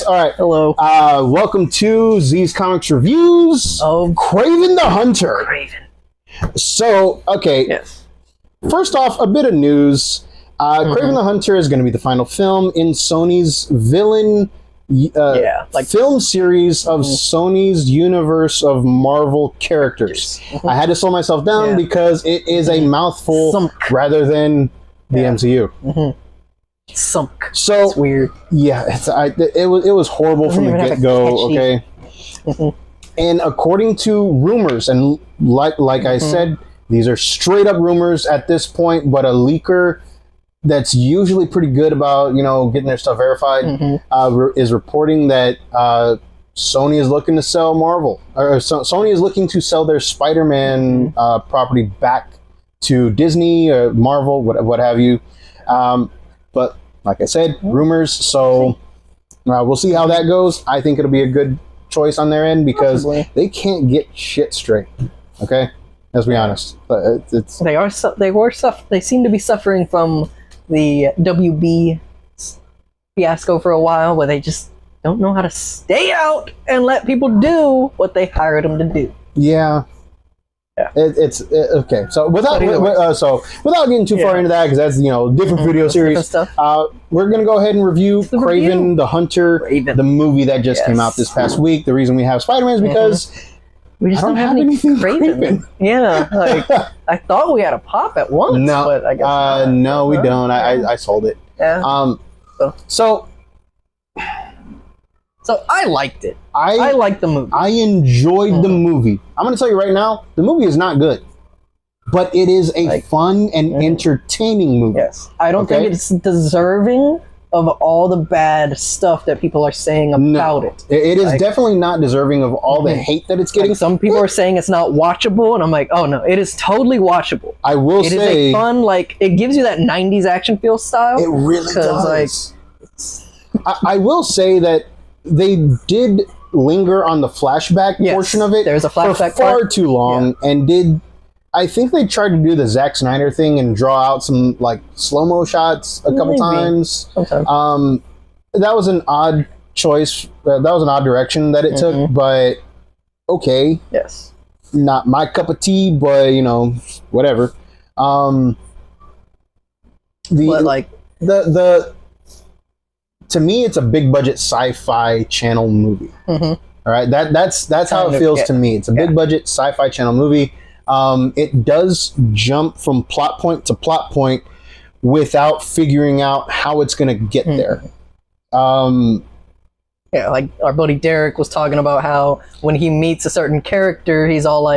All right. Hello. Welcome to Z's Comics Reviews of Kraven the Hunter. Kraven. So, okay. Yes. First off, a bit of news. Kraven the Hunter is going to be the final film in Sony's villain film series of Sony's universe of Marvel characters. I had to slow myself down because it is a mouthful rather than the MCU. Sunk. So it's weird. Yeah, it was horrible from the get-go. Okay, and according to rumors, and like I said, these are straight up rumors at this point, but a leaker that's usually pretty good about getting their stuff verified is reporting that Sony is looking to sell Marvel, or Sony is looking to sell their Spider-Man property back to Disney or Marvel, what have you. But like I said, rumors, so we'll see how that goes. I think it'll be a good choice on their end because they can't get shit straight. Okay, let's be honest. But they seem to be suffering from the WB fiasco for a while, where they just don't know how to stay out and let people do what they hired them to do. Yeah. Yeah, it's okay. So without getting too far into that, because that's different video series. We're gonna go ahead and review Kraven the Hunter, the movie that just came out this past week. The reason we have Spider-Man is because we just don't have anything Kraven. Yeah, like I thought we had a pop at once. No, but I guess no, we don't. I sold it. Yeah. So I liked it. I liked the movie. I enjoyed the movie. I'm going to tell you right now, the movie is not good. But it is a fun and entertaining movie. Yes. I don't think it's deserving of all the bad stuff that people are saying about it. It is definitely not deserving of all the hate that it's getting. Like some people are saying it's not watchable, and I'm like, oh no, it is totally watchable. I will say... It is a fun, it gives you that 90s action feel style. It really does. I will say that they did linger on the flashback portion of it. There's a flashback for far too long, and I think they tried to do the Zack Snyder thing and draw out some slow-mo shots a couple times. That was an odd choice. That was an odd direction that it took, but okay. Yes. Not my cup of tea, but whatever. To me, it's a big budget sci-fi channel movie. All right, that's how it feels to me. It's a big budget sci-fi channel movie. It does jump from plot point to plot point without figuring out how it's going to get there. Yeah, like our buddy Derek was talking about how when he meets a certain character, he's all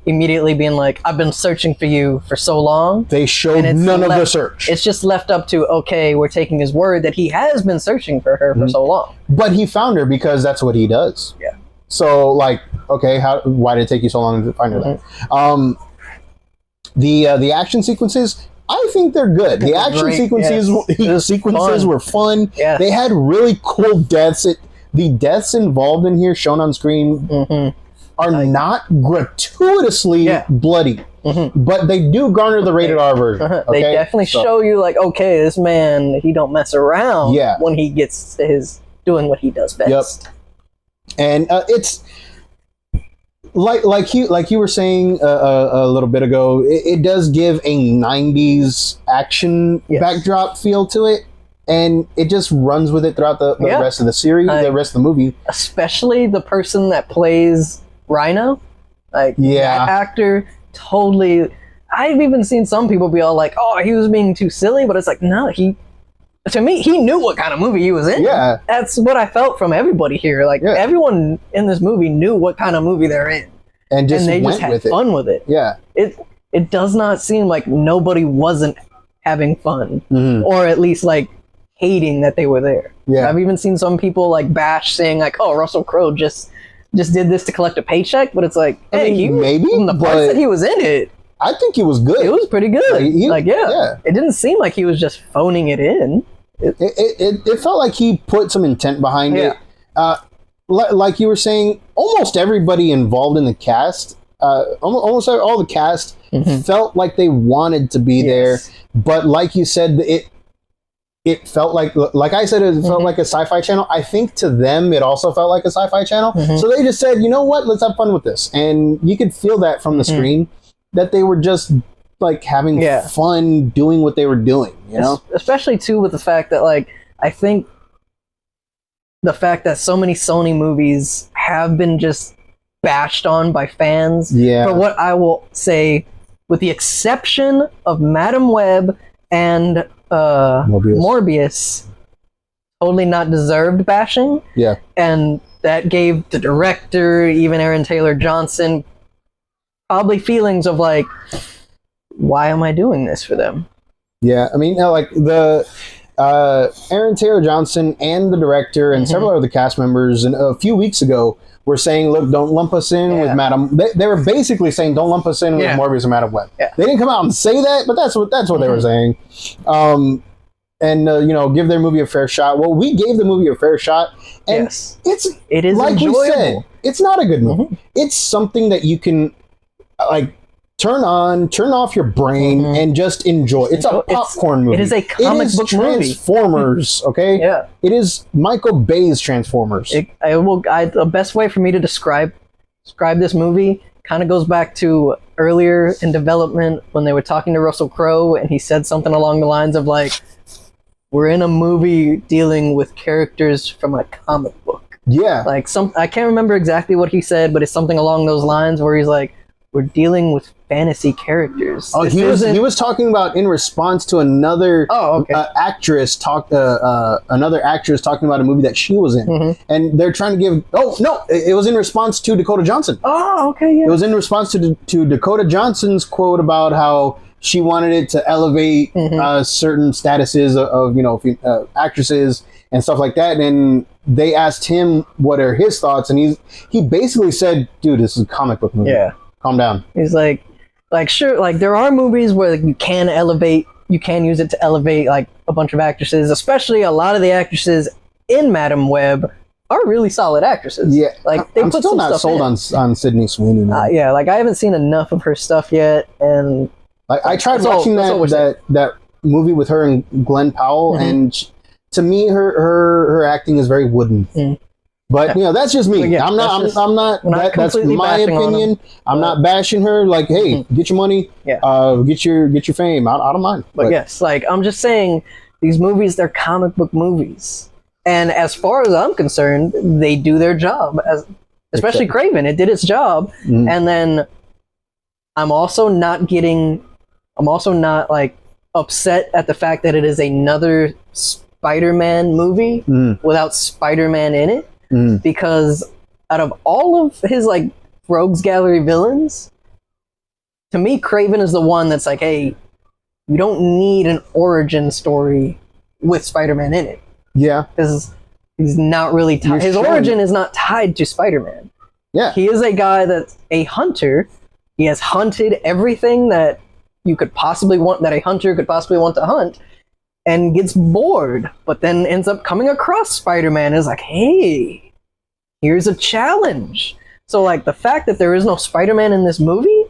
immediately being I've been searching for you for so long. They showed none of the search. It's just left up to, okay, we're taking his word that he has been searching for her for so long. But he found her because that's what he does. Yeah. So, okay, why did it take you so long to find her then? The action sequences, I think they're good. The action sequences were fun. Yes. They had really cool deaths. The deaths involved in here, shown on screen, are not gratuitously bloody, but they do garner the rated R version. Okay? They definitely show you okay, this man, he don't mess around when he gets to his doing what he does best. Yep. And it's like you were saying a little bit ago, it does give a 90s action backdrop feel to it. And it just runs with it throughout the rest of the series, the rest of the movie. Especially the person that plays Rhino, that actor, totally. I've even seen some people be all "Oh, he was being too silly," but it's no, to me, he knew what kind of movie he was in. Yeah, that's what I felt from everybody here. Everyone in this movie knew what kind of movie they're in, and they just had fun with it. Yeah, it does not seem like nobody wasn't having fun, or at least hating that they were there. Yeah, I've even seen some people bash saying "Oh, Russell Crowe just did this to collect a paycheck," but it's maybe from the parts that he was in it, I think he was good. It was pretty good. It didn't seem like he was just phoning it in. It felt like he put some intent behind it. Like you were saying, almost everybody involved in the cast, almost all the cast felt like they wanted to be there, but like you said, it felt like I said, it felt like a sci-fi channel. I think to them, it also felt like a sci-fi channel. So they just said, you know what, let's have fun with this. And you could feel that from the screen, that they were just like having fun doing what they were doing, you know? Especially too with the fact that, like, I think the fact that so many Sony movies have been just bashed on by fans. For what I will say, with the exception of Madam Web and Morbius, totally not deserved bashing. And that gave the director, even Aaron Taylor Johnson, probably feelings of like, why am I doing this for them? I mean, like the Aaron Taylor Johnson and the director and several other cast members, and a few weeks ago, were saying, look, don't lump us in with Madam. They were basically saying, don't lump us in with Morbius and Madam Web. They didn't come out and say that, but that's what they were saying. And you know, give their movie a fair shot. Well, we gave the movie a fair shot, and it is like enjoyable. We said, it's not a good movie. It's something that you can like turn on, turn off your brain, and just enjoy. It's a popcorn movie. It is a comic book movie. Transformers, okay? It is Michael Bay's Transformers. The best way for me to describe this movie kind of goes back to earlier in development when they were talking to Russell Crowe, and he said something along the lines of like, we're in a movie dealing with characters from a comic book. Like I can't remember exactly what he said, but it's something along those lines where he's like, we're dealing with fantasy characters. Oh, he was talking about in response to another actress another actress talking about a movie that she was in, and they're trying to give. Oh no, it was in response to Dakota Johnson. Oh, okay, yeah. It was in response to Dakota Johnson's quote about how she wanted it to elevate certain statuses of you know actresses and stuff like that, and they asked him what are his thoughts, and he basically said, "Dude, this is a comic book movie. Calm down." He's like sure, like there are movies where you can use it to elevate like a bunch of actresses, especially a lot of the actresses in Madam Web are really solid actresses. Like I'm still not sold on Sydney Sweeney. Like I haven't seen enough of her stuff yet, and like I tried watching that movie with her and Glenn Powell, and to me her acting is very wooden. But you know, that's just me. I'm not. That's my opinion. I'm not bashing her. Like, hey, get your money. Get your fame. I don't mind. But yes, like I'm just saying, these movies, they're comic book movies, and as far as I'm concerned, they do their job. Especially Kraven, it did its job. And then I'm also not like upset at the fact that it is another Spider-Man movie without Spider-Man in it. Because out of all of his like rogues gallery villains, to me Kraven is the one that's like, hey, you don't need an origin story with Spider-Man in it. Because he's not really his origin is not tied to Spider-Man. He is a guy that's a hunter. He has hunted everything that you could possibly want, that a hunter could possibly want to hunt, and gets bored, but then ends up coming across Spider-Man and is like, hey, here's a challenge. So like the fact that there is no Spider-Man in this movie,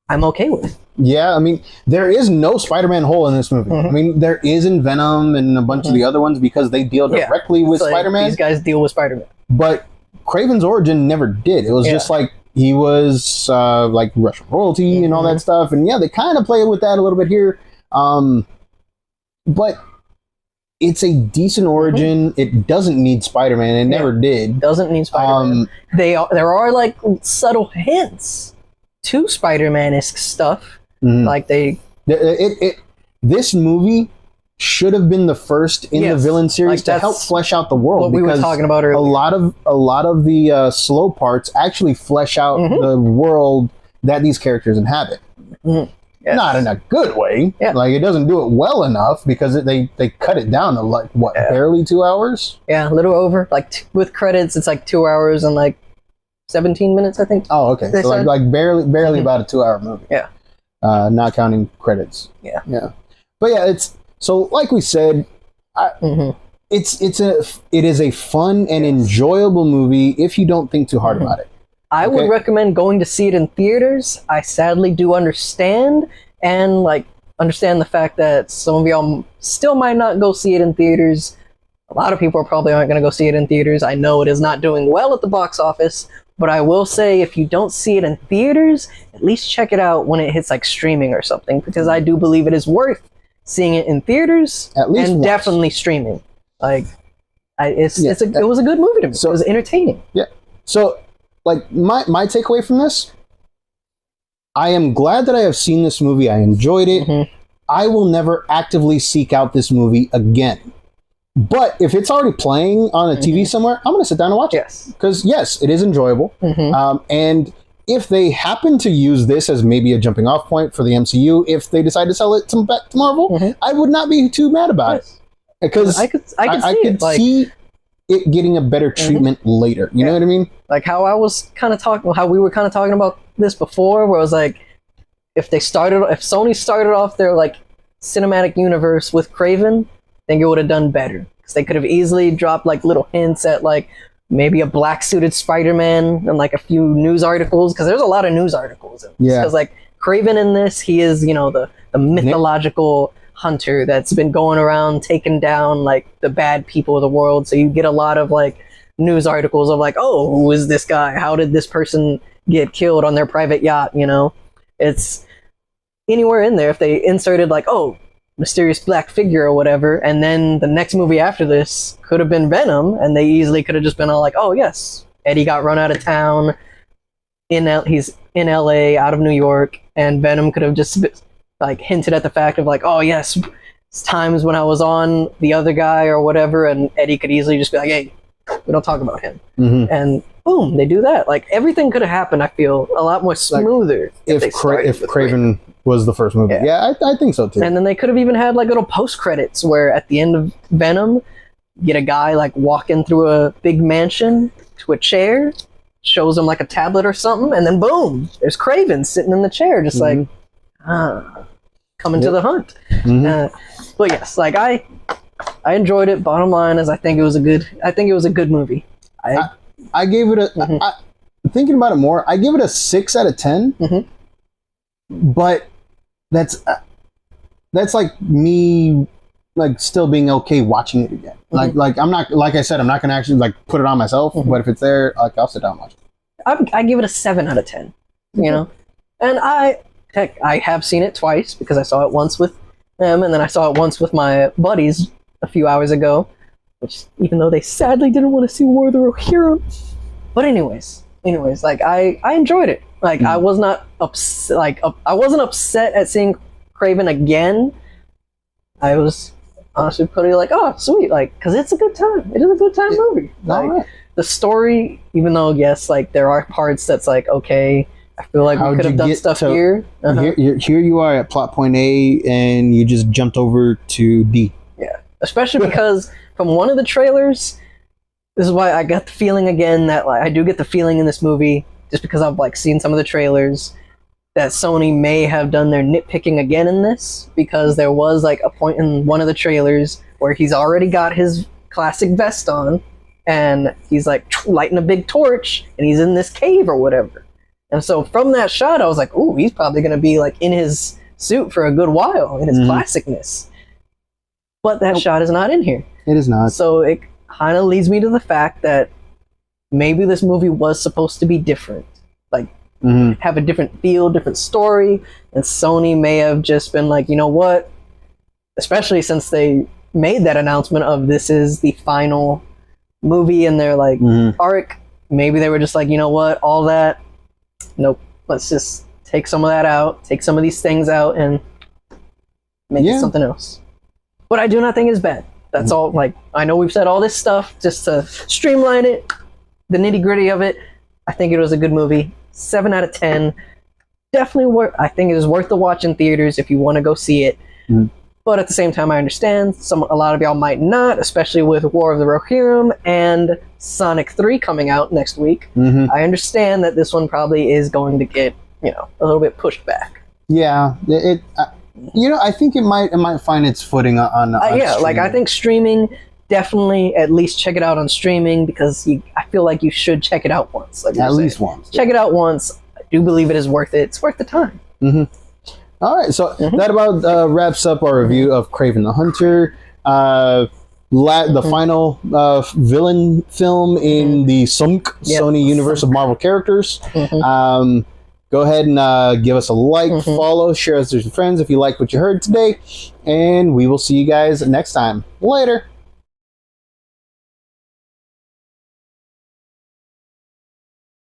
I'm okay with. I mean, there is no Spider-Man hole in this movie. I mean, there is in Venom and a bunch of the other ones because they deal directly with Spider-Man. These guys deal with Spider-Man. But Kraven's origin never did. It was just like he was like Russian royalty and all that stuff. And they kind of play with that a little bit here. But it's a decent origin. It doesn't need Spider-Man. It never did. Doesn't need Spider-Man. There are like subtle hints to Spider-Man-esque stuff. Like this movie should have been the first in the villain series to help flesh out the world. What we were talking about earlier. A lot of the slow parts actually flesh out the world that these characters inhabit. Not in a good way. Like it doesn't do it well enough because they cut it down to like barely 2 hours. A little over. Like with credits, it's like 2 hours and like 17 minutes, I think. Oh, okay. So like barely about a 2 hour movie. Not counting credits. But it's so like we said, it is a fun and enjoyable movie if you don't think too hard about it. I would recommend going to see it in theaters. I sadly do understand and like understand the fact that some of y'all still might not go see it in theaters. A lot of people probably aren't going to go see it in theaters. I know it is not doing well at the box office, but I will say if you don't see it in theaters, at least check it out when it hits like streaming or something, because I do believe it is worth seeing it in theaters at least and once. Definitely streaming. Like, it was a good movie to me. So, it was entertaining. Yeah. So, like, my takeaway from this, I am glad that I have seen this movie. I enjoyed it. Mm-hmm. I will never actively seek out this movie again. But if it's already playing on a TV somewhere, I'm going to sit down and watch it. Because, yes, it is enjoyable. Mm-hmm. And if they happen to use this as maybe a jumping off point for the MCU, if they decide to sell it back to Marvel, I would not be too mad about it. Because I could see it getting a better treatment later. You know what I mean? Like how I was kind of talking, how we were kind of talking about this before, where I was like, if Sony started off their like cinematic universe with Kraven, I think it would have done better, because they could have easily dropped like little hints at like maybe a black suited Spider-Man and like a few news articles, because there's a lot of news articles in this. Because like Kraven in this, he is, you know, the mythological hunter that's been going around taking down like the bad people of the world. So you get a lot of like news articles of like, oh, who is this guy? How did this person get killed on their private yacht? You know, it's anywhere in there. If they inserted like, oh, mysterious black figure or whatever, and then the next movie after this could have been Venom, and they easily could have just been all like, oh yes, Eddie got run out of town, he's in LA, out of New York, and Venom could have just like hinted at the fact of like, oh yes, it's times when I was on the other guy or whatever, and Eddie could easily just be like, hey, we don't talk about him. And boom, they do that. Like everything could have happened, I feel, a lot more smoother if Kraven was the first movie. Yeah, I think so too. And then they could have even had like little post credits where at the end of Venom, you get a guy like walking through a big mansion to a chair, shows him like a tablet or something, and then boom, there's Kraven sitting in the chair, just like coming to the hunt. But yes, like I enjoyed it. Bottom line is, I think it was a good movie. I gave it a thinking about it more, I give it a 6 out of 10. But that's like me like still being okay watching it again. Like I'm not, like I said, I'm not gonna actually like put it on myself, but if it's there, like I'll sit down and watch it. I give it a 7 out of 10. You know, and I have seen it twice, because I saw it once with them, and then I saw it once with my buddies a few hours ago, which, even though they sadly didn't want to see War of the Rohirrim. But anyways, like I enjoyed it. Like I was not upset. Like I wasn't upset at seeing Kraven again. I was honestly pretty like, oh, sweet, like, because it's a good time. It is a good time movie. Like the story, even though yes, like there are parts that's like, okay, I feel like we could have done stuff here. Here you are at plot point A, and you just jumped over to D. Yeah, especially because from one of the trailers, this is why I got the feeling again that like I do get the feeling in this movie, just because I've like seen some of the trailers, that Sony may have done their nitpicking again in this, because there was like a point in one of the trailers where he's already got his classic vest on, and he's like lighting a big torch, and he's in this cave or whatever. And so from that shot, I was like, ooh, he's probably going to be like in his suit for a good while, in his classicness. But that shot is not in here. It is not. So it kind of leads me to the fact that maybe this movie was supposed to be different. Like, have a different feel, different story. And Sony may have just been like, you know what? Especially since they made that announcement of this is the final movie in their like arc. Maybe they were just like, you know what? All that, nope. Let's just take some of that out, take some of these things out, and make it something else. But I do not think it's bad. That's all. Like, I know we've said all this stuff just to streamline it, the nitty gritty of it. I think it was a good movie. 7 out of 10. Definitely worth. I think it is worth the watch in theaters if you want to go see it. But at the same time, I understand a lot of y'all might not, especially with War of the Rohirrim and Sonic 3 coming out next week. I understand that this one probably is going to get, you know, a little bit pushed back. Yeah, you know, I think it might find its footing on yeah, streaming. like I think streaming, definitely at least check it out on streaming, because I feel like you should check it out once. Like at least once. Check it out once. I do believe it is worth it. It's worth the time. All right, so that about wraps up our review of Kraven the Hunter. The final villain film in the Sony universe of Marvel characters. Go ahead and give us a like, follow, share us with your friends if you like what you heard today, and we will see you guys next time. Later.